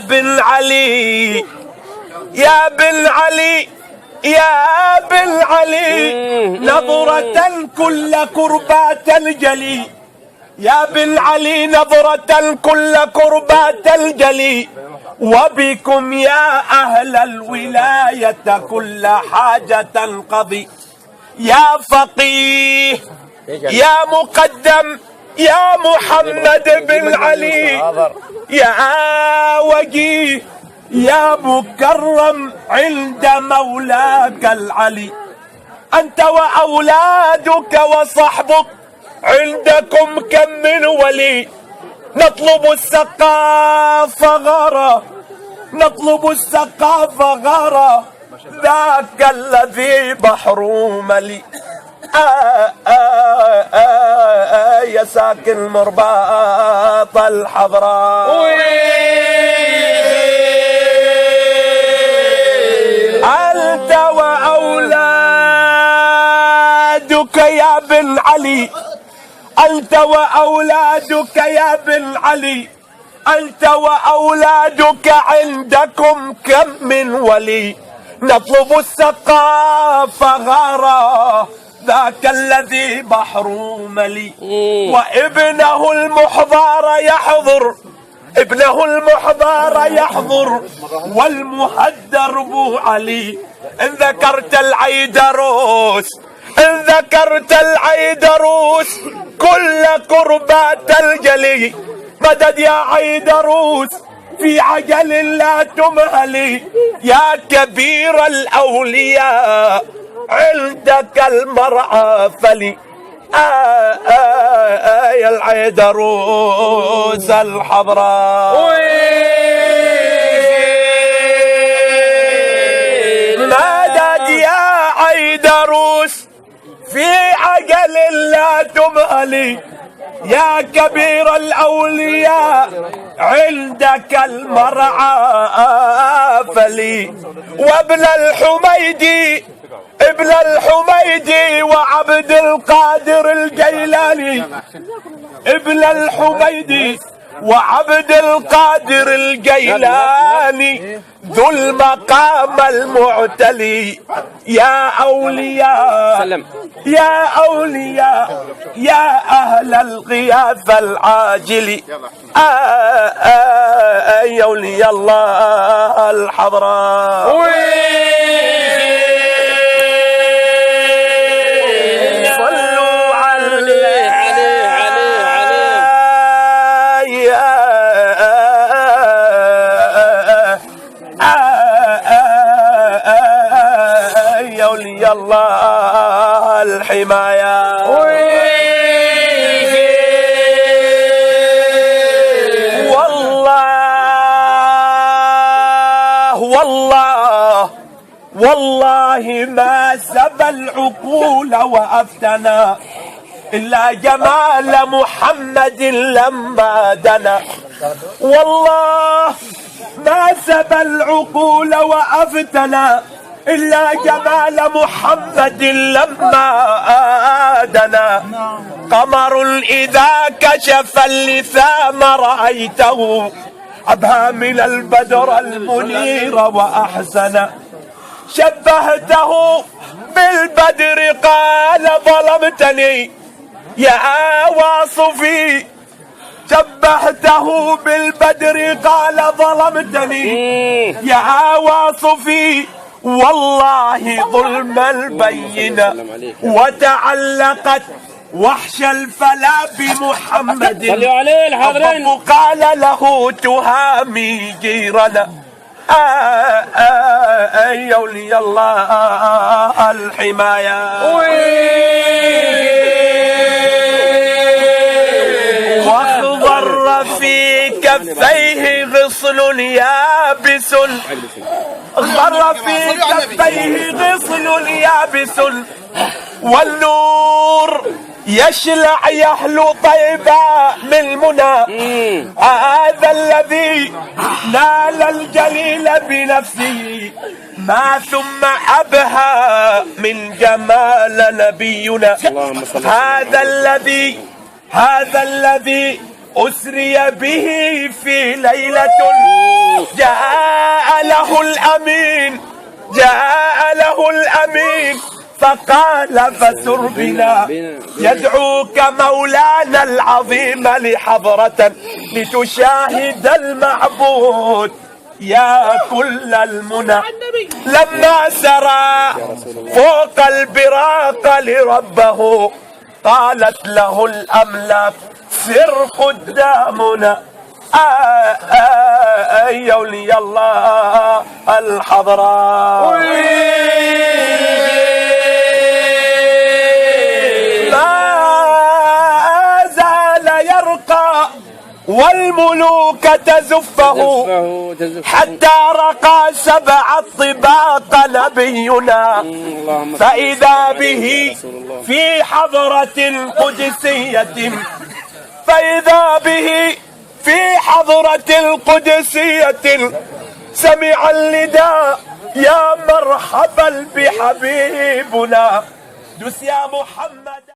بن علي يا بن علي يا بن علي نظرة كل كربات الجلي يا بن علي نظرة كل كربات الجلي وبكم يا أهل الولاية كل حاجة تنقضي يا فقيه يا مقدم يا محمد بن علي يا وجيه يا مكرم عند مولاك العلي أنت وأولادك وصحبك عندكم كم من ولي نطلب السقاف غارة نطلب السقاف غارة ذاك الذي بحر ملي يا ساكن مرباط الحضراء أنت وأولادك يا بن علي أنت وأولادك يا بن علي أنت وأولادك عندكم كم من ولي نطلب السقاف غارة ذاك الذي بحر ملي وابنه المحضار يحضر ابنه المحضار يحضر والمهدر بو علي إن ذكرت العيدروس إن ذكرت العيدروس كل كربات الجلي مدد يا عيدروس في عجل لا تمهلي يا كبير الأولياء عندك المرعى فلي يا العيدروس الحضراء مدد يا عيدروس في عجل لا تمهلي يا كبير الأولياء عندك المرعى فلي وابن الحميدي ابن الحميدي وعبد القادر الجيلاني ابن الحميدي وعبد القادر الجيلاني ذو المقام المعتلي يا أولياء يا أولياء يا أهل الغياث العاجل يا أولياء الله الحضراء صلوا عليه يا أولياء الله الحماية والله ما سبى العقول وأفتنا إلا جمال محمد لما دنا والله ما سبى العقول وأفتنا إلا جمال محمد لما آدنا قمر إذا كشف اللثام رأيته أبهى من البدر المنير وأحسن شبهته بالبدر قال ظلمتني يا واصفي شبهته بالبدر قال ظلمتني يا واصفي والله ظلم البينة وتعلقت وحش الفلا بمحمد الرب قال له تهامي جيرنا يا أولياء الله الحماية واخضر في كفيه غصن يابس اخضر في كفيه غصن يابس والنور يشلع يحلو طيبا من منى هذا الذي نال الجليل بنفسه ما ثم أبهى من جمال نبينا هذا الذي أسري به في ليلة جاء له الأمين فقال فسر بنا يدعوك مولانا العظيم لحضرة لتشاهد المعبود يا كل المنى. لما سرى فوق البراق لربه قالت له الأملاك سر قدامنا. يا ولي الله الحضراء ما زال يرقى والملوك تزفه حتى رقى 7 طباق نبينا فإذا به في حضرة قدسية سمع النداء يا مرحبا بحبيبنا. دس يا محمد.